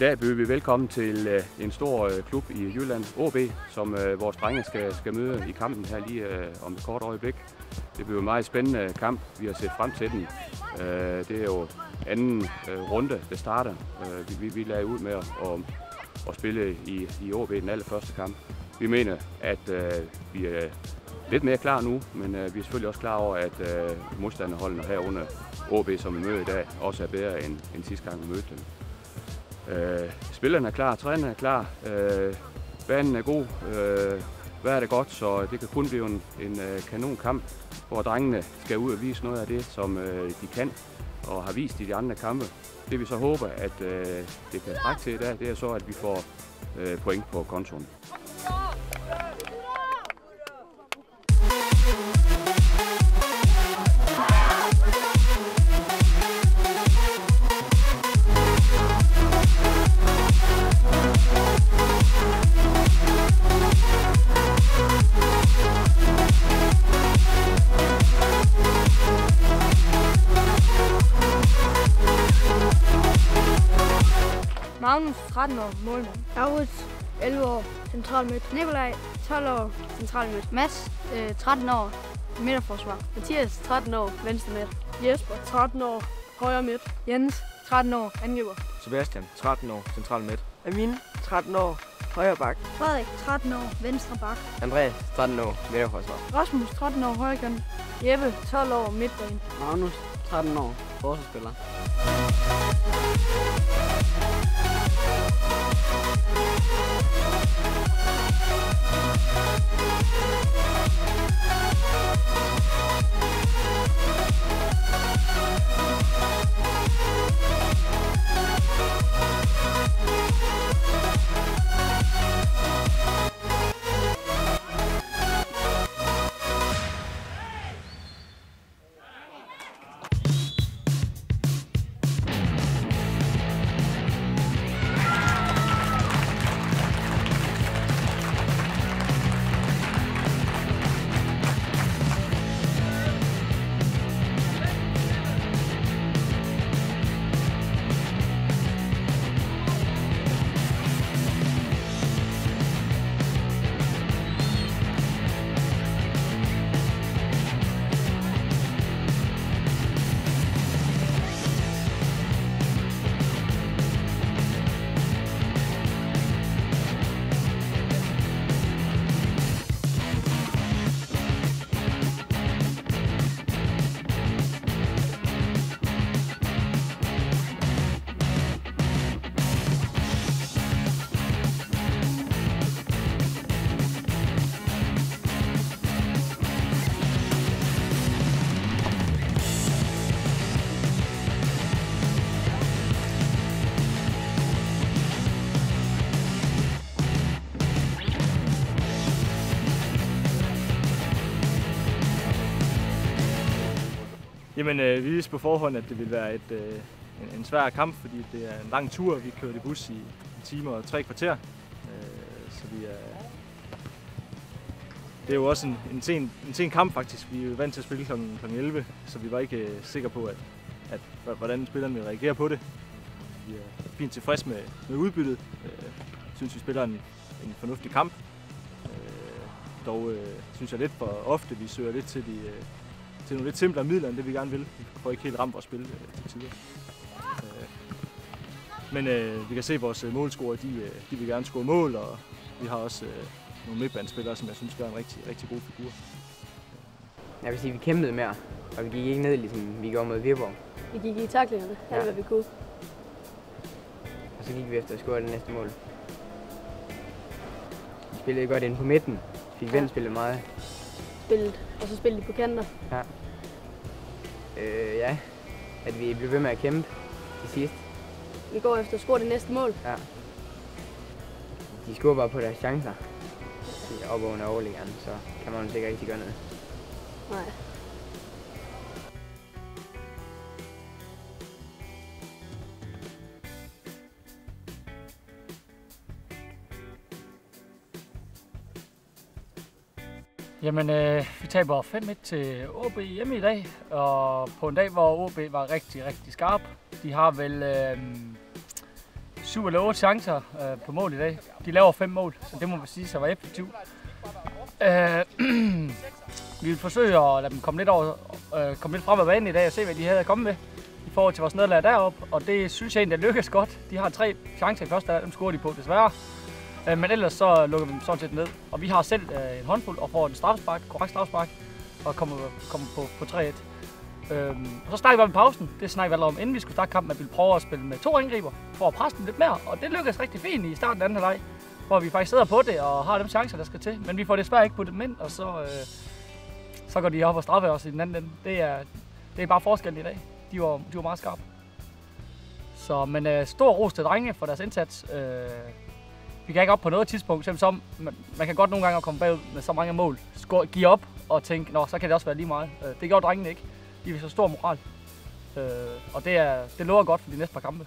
dag byder vi velkommen til en stor klub i Jylland, OB, som vores drenge skal møde i kampen her lige om et kort øjeblik. Det bliver en meget spændende kamp. Vi har set frem til den. Det er jo anden runde, det starter. Vi lagde ud med at spille i OB den allerførste kamp. Vi mener, at vi er lidt mere klar nu, men vi er selvfølgelig også klar over, at modstanderholdene herunder OB, som vi møder i dag, også er bedre end sidste gang vi mødte dem. Spillerne er klar, trænerne er klar, banen er god, vejret er godt, så det kan kun blive en kanonkamp, hvor drengene skal ud og vise noget af det, som de kan og har vist i de andre kampe. Det vi så håber, at det kan trække til i dag, det er så, at vi får point på kontoen. Magnus, 13 år, målmand. Aarhus, 11 år, central midt. Nikolaj, 12 år, central midt. Mads, 13 år, midterforsvar. Mathias, 13 år, venstre midt. Jesper, 13 år, højre midt. Jens, 13 år, angriber. Sebastian, 13 år, central midt. Amin, 13 år, højre bak. Frederik, 13 år, venstre bak. Andreas, 13 år, midterforsvar. Rasmus, 13 år, højre kant. Jeppe, 12 år, midtbane. Magnus, 13 år, forsvarsspiller. Jamen, vi vidste på forhånd, at det ville være en svær kamp, fordi det er en lang tur. Vi kørte i bus i 1 time og 3 kvarter. Så det er jo også en sen kamp faktisk. Vi er jo vant til at spille kl. 11, så vi var ikke sikre på, hvordan spillerne ville reagere på det. Vi er fint tilfreds med udbyttet. Synes vi spiller en fornuftig kamp. Dog synes jeg lidt for ofte, vi søger lidt til nogle lidt simplere midler, end det vi gerne vil. Vi får ikke helt ramt vores spil til tider. Men vi kan se, at vores målscorer, de vil gerne score mål, og vi har også nogle midtbanespillere, som jeg synes gør en rigtig god figur. Jeg vil sige, at vi kæmpede mere, og vi gik ikke ned, ligesom vi gjorde mod Viborg. Vi gik i taklingerne, alt hvad vi kunne. Og så gik vi efter at score det næste mål. Vi spillede godt inde på midten, fik vendspillet meget. Og så spillede de på kanter. Ja. Ja, at vi blev ved med at kæmpe til sidst. Vi går efter at score det næste mål. Ja. De scorer bare på deres chancer. De er oppe under overliggeren, så kan man sikkert ikke gøre noget. Nej. Jamen, vi taber 5-1 til OB hjemme i dag, og på en dag, hvor OB var rigtig skarp. De har vel 7 eller 8 chancer på mål i dag. De laver 5 mål, så det må man sige, så var effektivt. Vi vil forsøge at lade dem komme lidt frem af banen i dag og se, hvad de havde at komme med i forhold til vores nederlag deroppe. Og det synes jeg egentlig, der lykkes godt. De har 3 chancer i første halvleg, dem scorer de på desværre. Men ellers så lukker vi dem sådan set ned. Og vi har selv en håndfuld og får en korrekt strafspark og kommer på 3-1. Og så snakker vi om pausen. Det snakker vi allerede om, inden vi skulle starte kampen, at vi ville prøve at spille med 2 angriber for at presse dem lidt mere. Og det lykkedes rigtig fint i starten af anden halvleg, hvor vi faktisk sidder på det og har de chancer, der skal til. Men vi får desværre ikke puttet dem ind, og så går de op og straffer os i den anden ende. Det er bare forskellen i dag. De var meget skarpe. Så, men stor ros til drenge for deres indsats. Vi kan ikke op på noget tidspunkt, som man kan godt nogle gange komme bagud med så mange mål. Give op og tænke, nå, så kan det også være lige meget. Det gjorde drengene ikke. De viser stor moral. Og det lover godt for de næste par kampe.